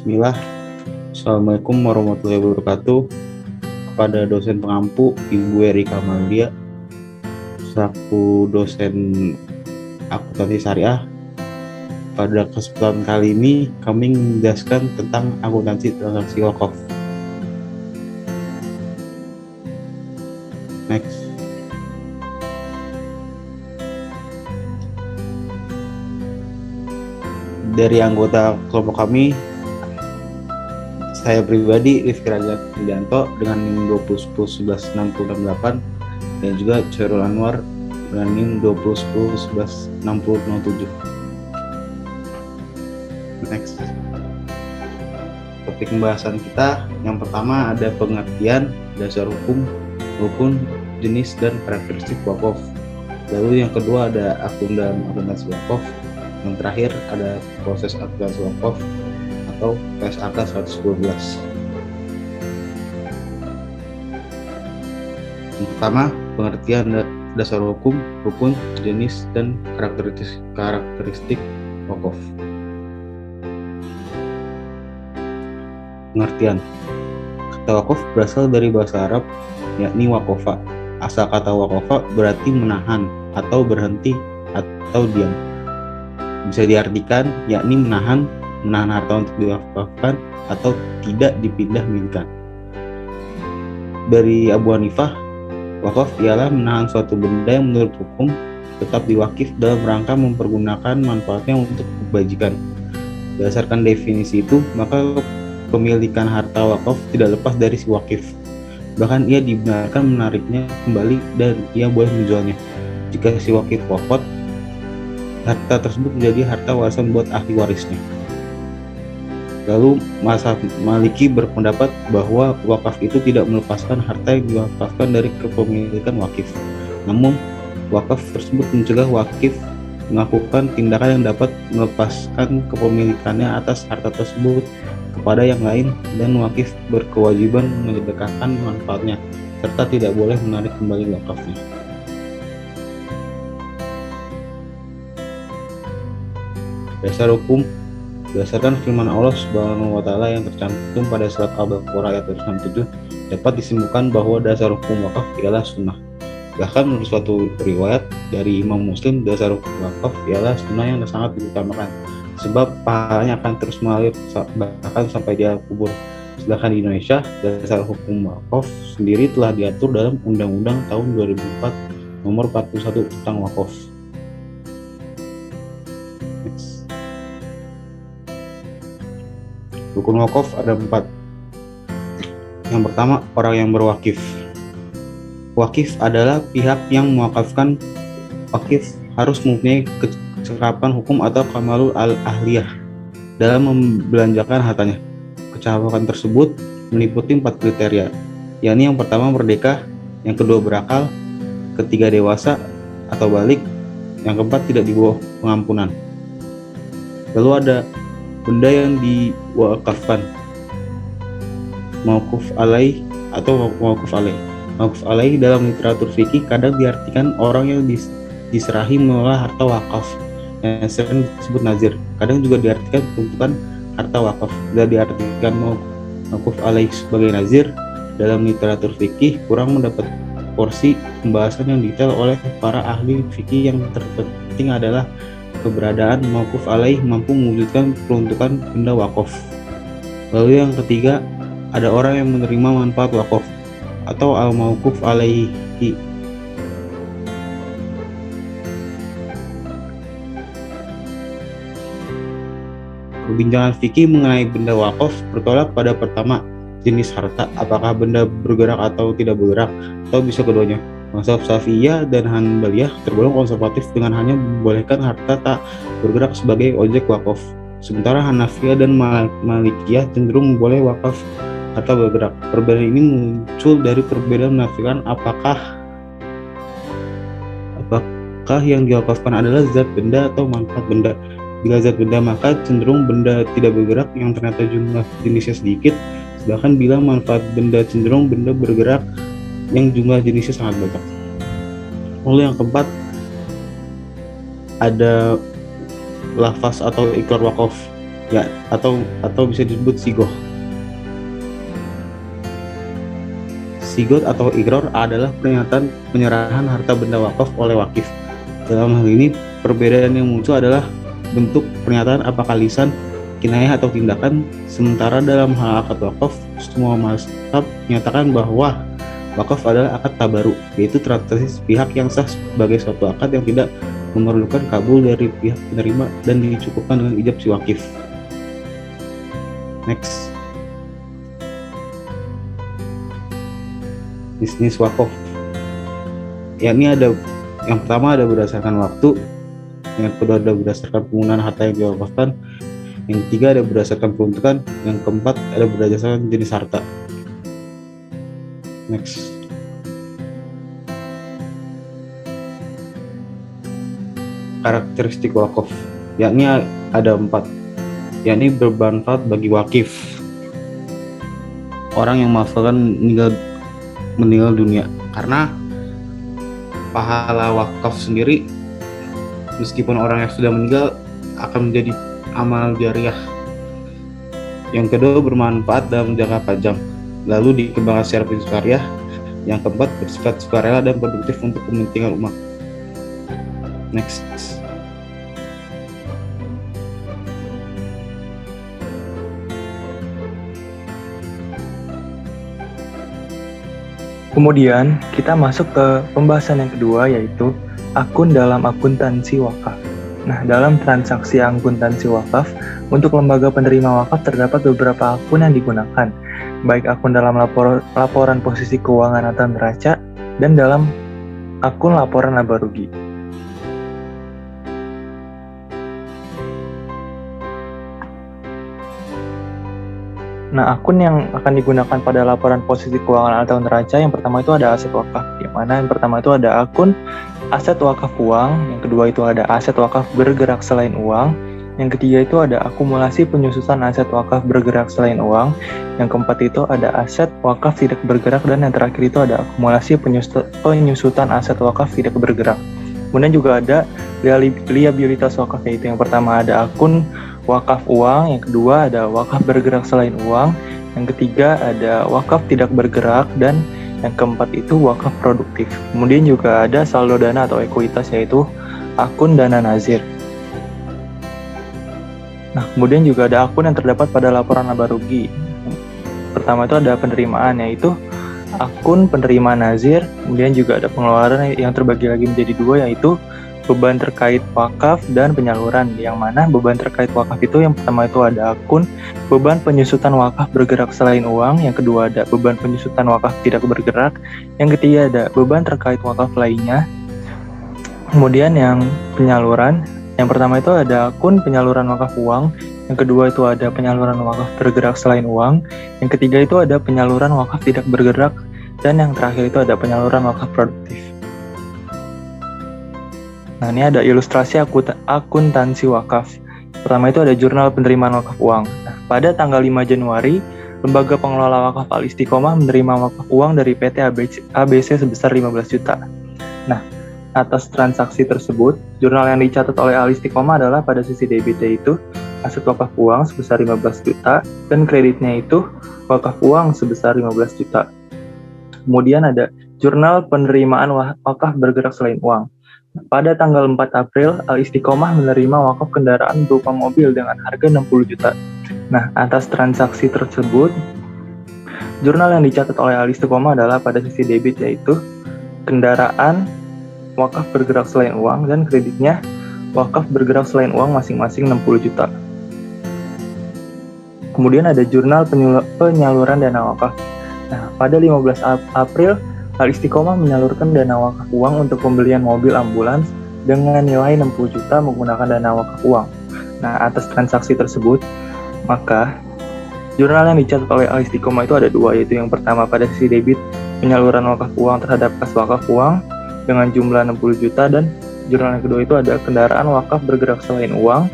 Bismillah. Assalamualaikum warahmatullahi wabarakatuh. Kepada dosen pengampu Ibu Erika Malia selaku dosen akuntansi syariah, pada kesempatan kali ini kami menjelaskan tentang akuntansi transaksi wakaf. Next. Dari anggota kelompok kami, saya pribadi Rifki Raja Kridianto dengan NIM 2010116068 dan juga Chairul Anwar dengan NIM 2010116007. Next. Topik pembahasan kita yang pertama ada pengertian dasar hukum, rukun, jenis dan karakteristik wakaf. Lalu yang kedua ada akun dan akuntansi wakaf. Yang terakhir ada proses akuntansi wakaf atau PSAK 112. Yang pertama, pengertian dasar hukum, rukun, jenis dan karakteristik wakaf. Pengertian. Kata wakaf berasal dari bahasa Arab, yakni wakofa. Asal kata wakofa berarti menahan atau berhenti atau diam. Bisa diartikan yakni menahan harta untuk diwakafkan atau tidak dipindah-milkan. Dari Abu Hanifah, wakaf ialah menahan suatu benda yang menurut hukum tetap diwakif dalam rangka mempergunakan manfaatnya untuk kebajikan. Berdasarkan definisi itu, maka pemilikan harta wakaf tidak lepas dari si wakif. Bahkan ia dibenarkan menariknya kembali dan ia boleh menjualnya. Jika si wakif wafat, harta tersebut menjadi harta warisan buat ahli warisnya. Lalu mazhab Maliki berpendapat bahwa wakaf itu tidak melepaskan harta yang diwakafkan dari kepemilikan wakif. Namun, wakaf tersebut mencegah wakif melakukan tindakan yang dapat melepaskan kepemilikannya atas harta tersebut kepada yang lain, dan wakif berkewajiban menyedekahkan manfaatnya serta tidak boleh menarik kembali wakafnya. Dasar hukum. Berdasarkan firman Allah Subhanahu wa taala yang tercantum pada surat Al-Baqarah ayat 67, dapat disimpulkan bahwa dasar hukum wakaf ialah sunnah. Bahkan menurut suatu riwayat dari Imam Muslim, dasar hukum wakaf ialah sunnah yang sangat diutamakan, sebab pahalanya akan terus mengalir bahkan sampai dia kubur. Sedangkan di Indonesia, dasar hukum wakaf sendiri telah diatur dalam Undang-Undang tahun 2004 nomor 41 tentang wakaf. Rukun wakaf ada 4. Yang pertama, orang yang berwakif. Wakif adalah pihak yang mewakafkan. Wakif harus mempunyai kecakapan hukum atau kamalul ahliyah dalam membelanjakan hartanya. Kecakapan tersebut meliputi 4 kriteria, yakni yang pertama merdeka, yang kedua berakal, ketiga dewasa atau balik, yang keempat tidak di bawah pengampunan. Lalu ada benda yang diwakafkan, mauquf alaih atau mauquf alaih. Mauquf alaih dalam literatur fikih kadang diartikan orang yang diserahi mengelola harta wakaf yang sering disebut nazir. Kadang juga diartikan tuntutan harta wakaf. Dan diartikan mauquf alaih sebagai nazir dalam literatur fikih kurang mendapat porsi pembahasan yang detail oleh para ahli fikih. Yang terpenting adalah keberadaan mauquf alaih mampu mewujudkan peruntukan benda wakaf. Lalu yang ketiga, ada orang yang menerima manfaat wakaf atau al-mauquf alaihi. Perbincangan fikih mengenai benda wakaf bertolak pada pertama, jenis harta, apakah benda bergerak atau tidak bergerak, atau bisa keduanya. Mazhab Syafi'iyah dan Hanbaliyah tergolong konservatif dengan hanya membolehkan harta tak bergerak sebagai objek wakaf. Sementara Hanafiyah dan Malikiyah cenderung memboleh wakaf harta bergerak. Perbedaan ini muncul dari perbedaan menafikan apakah yang diwakafkan adalah zat benda atau manfaat benda. Bila zat benda maka cenderung benda tidak bergerak yang ternyata jumlah jenisnya sedikit, sedangkan bila manfaat benda cenderung benda bergerak yang jumlah jenisnya sangat banyak. Lalu yang keempat, ada lafaz atau ikrar wakaf. ya, atau bisa disebut sigoh. Sigot atau iqrar adalah pernyataan penyerahan harta benda wakaf oleh wakif. Dalam hal ini, perbedaan yang muncul adalah bentuk pernyataan apakah lisan, kinayah atau tindakan. Sementara dalam hal akad wakaf, semua mazhab menyatakan bahwa wakaf adalah akad tabaruk, yaitu transaksi pihak yang sah sebagai suatu akad yang tidak memerlukan kabul dari pihak penerima dan dicukupkan dengan ijab si wakif. Next. Bisnis wakaf, yakni ada yang pertama ada berdasarkan waktu, yang kedua ada berdasarkan penggunaan harta yang diwakafkan, yang ketiga ada berdasarkan peruntukan, yang keempat ada berdasarkan jenis harta. Next. Karakteristik wakaf, yakni ada 4, yakni bermanfaat bagi wakif. Orang yang mewakafkan meninggal dunia, karena pahala wakaf sendiri meskipun orang yang sudah meninggal akan menjadi amal jariah. Yang kedua bermanfaat dalam jangka panjang, lalu dikembangkan secara prinsip karya. Yang keempat bersifat sukarela dan produktif untuk kepentingan umat. Next. Kemudian kita masuk ke pembahasan yang kedua, yaitu akun dalam akuntansi wakaf. Nah, dalam transaksi akuntansi wakaf, untuk lembaga penerima wakaf terdapat beberapa akun yang digunakan, baik akun dalam laporan posisi keuangan atau neraca, dan dalam akun laporan laba rugi. Nah, akun yang akan digunakan pada laporan posisi keuangan atau neraca, yang pertama itu ada aset wakaf, di mana yang pertama itu ada akun aset wakaf uang, yang kedua itu ada aset wakaf bergerak selain uang, yang ketiga itu ada akumulasi penyusutan aset wakaf bergerak selain uang, yang keempat itu ada aset wakaf tidak bergerak, dan yang terakhir itu ada akumulasi penyusutan aset wakaf tidak bergerak. Kemudian juga ada liabilitas wakaf, yaitu yang pertama ada akun wakaf uang, yang kedua ada wakaf bergerak selain uang, yang ketiga ada wakaf tidak bergerak, dan yang keempat itu wakaf produktif. Kemudian juga ada saldo dana atau ekuitas, yaitu akun dana nazir. Nah, kemudian juga ada akun yang terdapat pada laporan laba rugi. Pertama itu ada penerimaan, yaitu akun penerimaan nazir. Kemudian juga ada pengeluaran yang terbagi lagi menjadi dua, yaitu beban terkait wakaf dan penyaluran, yang mana beban terkait wakaf itu yang pertama itu ada akun beban penyusutan wakaf bergerak selain uang, yang kedua ada beban penyusutan wakaf tidak bergerak, yang ketiga ada beban terkait wakaf lainnya. Kemudian yang penyaluran, yang pertama itu ada akun penyaluran wakaf uang, yang kedua itu ada penyaluran wakaf bergerak selain uang, yang ketiga itu ada penyaluran wakaf tidak bergerak, dan yang terakhir itu ada penyaluran wakaf produktif. Nah, ini ada ilustrasi akuntansi wakaf. Pertama itu ada jurnal penerimaan wakaf uang. Nah, pada tanggal 5 Januari, Lembaga Pengelola Wakaf Al-Istiqomah menerima wakaf uang dari PT ABC sebesar 15 juta. Nah, atas transaksi tersebut, jurnal yang dicatat oleh Al-Istiqomah adalah pada sisi debitnya itu aset wakaf uang sebesar 15 juta dan kreditnya itu wakaf uang sebesar 15 juta. Kemudian ada jurnal penerimaan wakaf bergerak selain uang. Pada tanggal 4 April, Al-Istiqomah menerima wakaf kendaraan berupa mobil dengan harga 60 juta. Nah, atas transaksi tersebut, jurnal yang dicatat oleh Al-Istiqomah adalah pada sisi debit, yaitu kendaraan wakaf bergerak selain uang, dan kreditnya wakaf bergerak selain uang masing-masing 60 juta. Kemudian ada jurnal penyaluran dana wakaf. Nah, pada 15 April, Al-Istiqomah menyalurkan dana wakaf uang untuk pembelian mobil ambulans dengan nilai 60 juta menggunakan dana wakaf uang. Nah, atas transaksi tersebut, maka jurnal yang dicatat oleh Al-Istiqomah itu ada dua, yaitu yang pertama pada sisi debit penyaluran wakaf uang terhadap kas wakaf uang dengan jumlah 60 juta, dan jurnal yang kedua itu ada kendaraan wakaf bergerak selain uang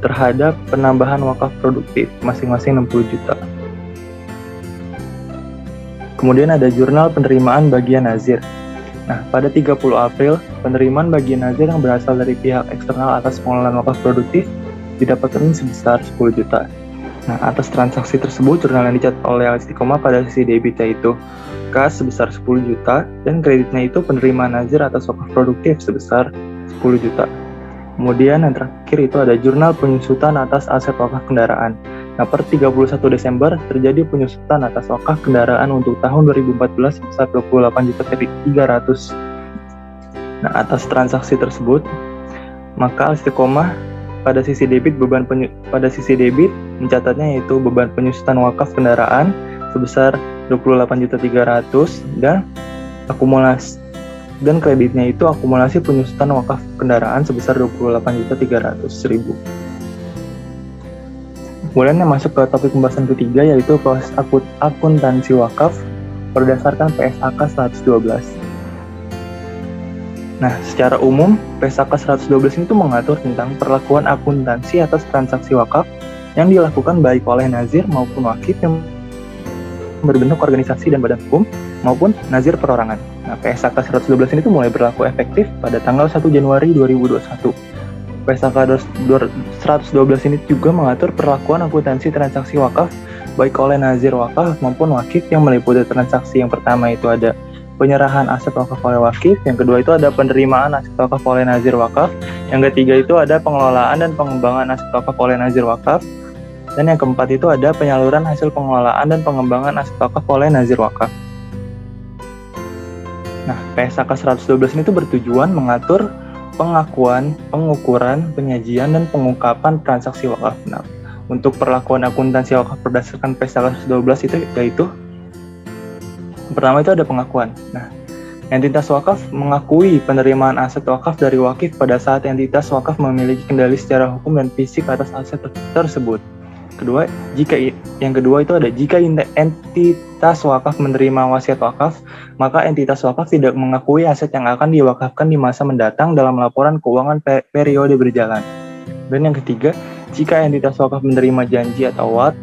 terhadap penambahan wakaf produktif masing-masing 60 juta. Kemudian ada jurnal penerimaan bagian nazir. Nah, pada 30 April, penerimaan bagian nazir yang berasal dari pihak eksternal atas pengelolaan wakaf produktif didapatkan sebesar 10 juta. Nah, atas transaksi tersebut, jurnal yang dicatat oleh Al-Istiqomah pada sisi debitnya itu kas sebesar 10 juta dan kreditnya itu penerimaan nazir atas wakaf produktif sebesar 10 juta. Kemudian yang terakhir itu ada jurnal penyusutan atas aset wakaf kendaraan. Nah, per 31 Desember terjadi penyusutan atas wakaf kendaraan untuk tahun 2014 sebesar 28.300. Nah, atas transaksi tersebut, maka Al-Istiqomah pada sisi debit mencatatnya yaitu beban penyusutan wakaf kendaraan sebesar 28.300 dan akumulasi dan kreditnya itu akumulasi penyusutan wakaf kendaraan sebesar 28.300.000. Kemudian yang masuk ke topik pembahasan ketiga yaitu proses akuntansi wakaf berdasarkan PSAK 112. Nah, secara umum, PSAK 112 ini mengatur tentang perlakuan akuntansi atas transaksi wakaf yang dilakukan baik oleh nazir maupun wakif yang berbentuk organisasi dan badan hukum maupun nazir perorangan. Nah, PSAK 112 ini mulai berlaku efektif pada tanggal 1 Januari 2021. PSAK 112 ini juga mengatur perlakuan akuntansi transaksi wakaf baik oleh nazir wakaf maupun wakif yang meliputi transaksi yang pertama itu ada penyerahan aset wakaf oleh wakif, yang kedua itu ada penerimaan aset wakaf oleh nazir wakaf, yang ketiga itu ada pengelolaan dan pengembangan aset wakaf oleh nazir wakaf, dan yang keempat itu ada penyaluran hasil pengelolaan dan pengembangan aset wakaf oleh nazir wakaf. Nah, PSAK 112 ini bertujuan mengatur pengakuan, pengukuran, penyajian, dan pengungkapan transaksi wakaf. Nah, untuk perlakuan akuntansi wakaf berdasarkan PSAK 112 itu yaitu pertama itu ada pengakuan. Nah, entitas wakaf mengakui penerimaan aset wakaf dari wakif pada saat entitas wakaf memiliki kendali secara hukum dan fisik atas aset tersebut. Yang kedua itu ada jika entitas wakaf menerima wasiat wakaf, maka entitas wakaf tidak mengakui aset yang akan diwakafkan di masa mendatang dalam laporan keuangan periode berjalan. Dan yang ketiga, jika entitas wakaf menerima janji atau wa'ad,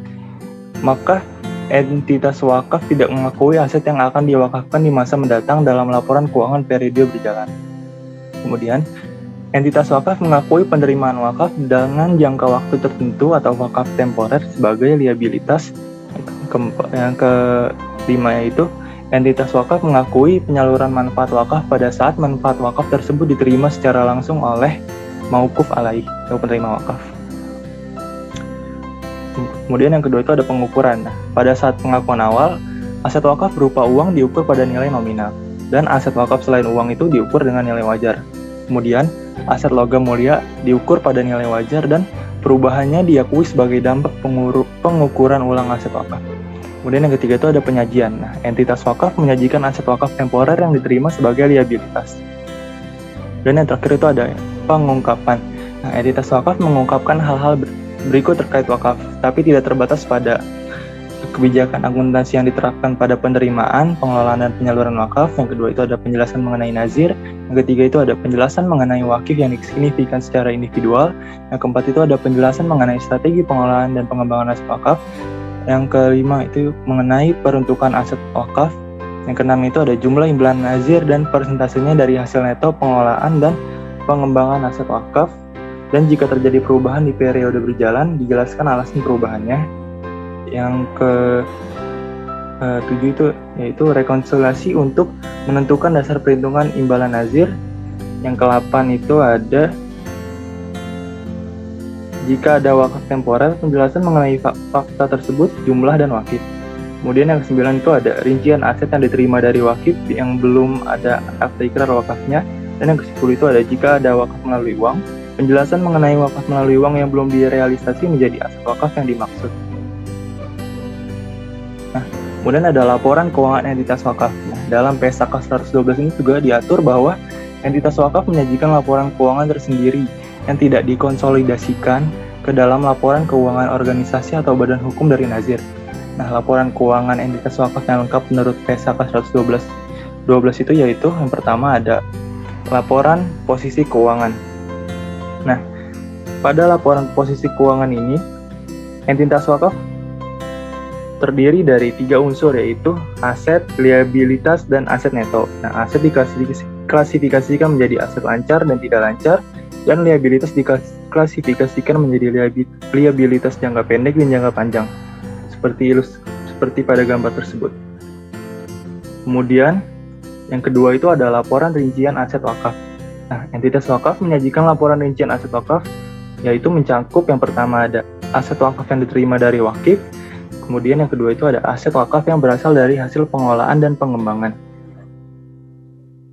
maka entitas wakaf tidak mengakui aset yang akan diwakafkan di masa mendatang dalam laporan keuangan periode berjalan. Kemudian, entitas wakaf mengakui penerimaan wakaf dengan jangka waktu tertentu atau wakaf temporer sebagai liabilitas. Yang kelima yaitu, entitas wakaf mengakui penyaluran manfaat wakaf pada saat manfaat wakaf tersebut diterima secara langsung oleh mauquf alaih atau penerima wakaf. Kemudian yang kedua itu ada pengukuran. Nah, pada saat pengakuan awal, aset wakaf berupa uang diukur pada nilai nominal, dan aset wakaf selain uang itu diukur dengan nilai wajar. Kemudian, aset logam mulia diukur pada nilai wajar dan perubahannya diakui sebagai dampak pengukuran ulang aset wakaf. Kemudian yang ketiga itu ada penyajian. Nah, entitas wakaf menyajikan aset wakaf temporer yang diterima sebagai liabilitas. Dan yang terakhir itu ada pengungkapan. Nah, entitas wakaf mengungkapkan hal-hal berikut terkait wakaf, tapi tidak terbatas pada kebijakan akuntansi yang diterapkan pada penerimaan, pengelolaan, dan penyaluran wakaf. Yang kedua itu ada penjelasan mengenai nazir. Yang ketiga itu ada penjelasan mengenai wakif yang disignifikan secara individual. Yang keempat itu ada penjelasan mengenai strategi pengelolaan dan pengembangan aset wakaf. Yang kelima itu mengenai peruntukan aset wakaf. Yang keenam itu ada jumlah imbalan nazir dan persentasenya dari hasil neto pengelolaan dan pengembangan aset wakaf. Dan jika terjadi perubahan di periode berjalan, dijelaskan alasan perubahannya. Yang ke-7 itu yaitu rekonsiliasi untuk menentukan dasar perhitungan imbalan nazir. Yang ke-8 itu ada jika ada wakaf temporer, penjelasan mengenai fakta tersebut, jumlah dan wakif. Kemudian yang ke-9 itu ada rincian aset yang diterima dari wakif yang belum ada akta ikrar wakafnya. Dan yang ke-10 itu ada jika ada wakaf melalui uang, penjelasan mengenai wakaf melalui uang yang belum direalisasi menjadi aset wakaf yang dimaksud. Nah, kemudian ada laporan keuangan entitas wakaf. Nah, dalam PSAK 112 ini juga diatur bahwa entitas wakaf menyajikan laporan keuangan tersendiri yang tidak dikonsolidasikan ke dalam laporan keuangan organisasi atau badan hukum dari nazir. Nah, laporan keuangan entitas wakaf yang lengkap menurut PSAK 112 itu yaitu yang pertama ada laporan posisi keuangan. Nah, pada laporan posisi keuangan ini, entitas wakaf terdiri dari 3 unsur yaitu aset, liabilitas, dan aset neto. Nah, aset diklasifikasikan menjadi aset lancar dan tidak lancar, Dan liabilitas diklasifikasikan menjadi liabilitas jangka pendek dan jangka panjang, seperti pada gambar tersebut. Kemudian, yang kedua itu ada laporan rincian aset wakaf. Nah, entitas wakaf menyajikan laporan rincian aset wakaf, yaitu mencakup yang pertama ada aset wakaf yang diterima dari wakif, kemudian yang kedua itu ada aset wakaf yang berasal dari hasil pengelolaan dan pengembangan.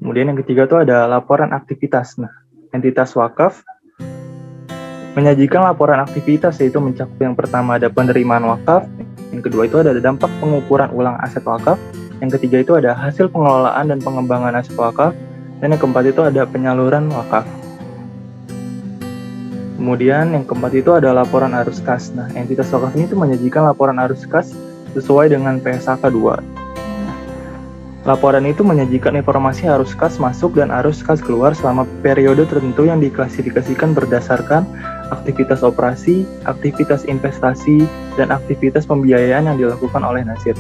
Kemudian yang ketiga itu ada laporan aktivitas. Nah, entitas wakaf menyajikan laporan aktivitas, yaitu mencakup yang pertama ada penerimaan wakaf, yang kedua itu ada dampak pengukuran ulang aset wakaf, yang ketiga itu ada hasil pengelolaan dan pengembangan aset wakaf, dan yang keempat itu ada penyaluran wakaf. Kemudian yang keempat itu ada laporan arus kas. Nah, entitas wakaf ini menyajikan laporan arus kas sesuai dengan PSAK 2. Laporan itu menyajikan informasi arus kas masuk dan arus kas keluar selama periode tertentu yang diklasifikasikan berdasarkan aktivitas operasi, aktivitas investasi, dan aktivitas pembiayaan yang dilakukan oleh Nasir.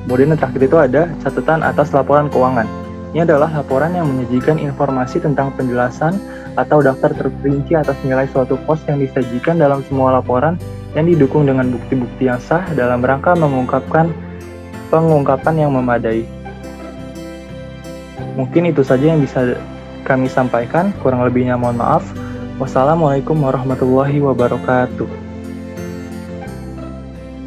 Kemudian yang terakhir itu ada catatan atas laporan keuangan. Ini adalah laporan yang menyajikan informasi tentang penjelasan atau daftar terperinci atas nilai suatu pos yang disajikan dalam semua laporan yang didukung dengan bukti-bukti yang sah dalam rangka mengungkapkan pengungkapan yang memadai. Mungkin itu saja yang bisa kami sampaikan, kurang lebihnya mohon maaf. Wassalamualaikum warahmatullahi wabarakatuh.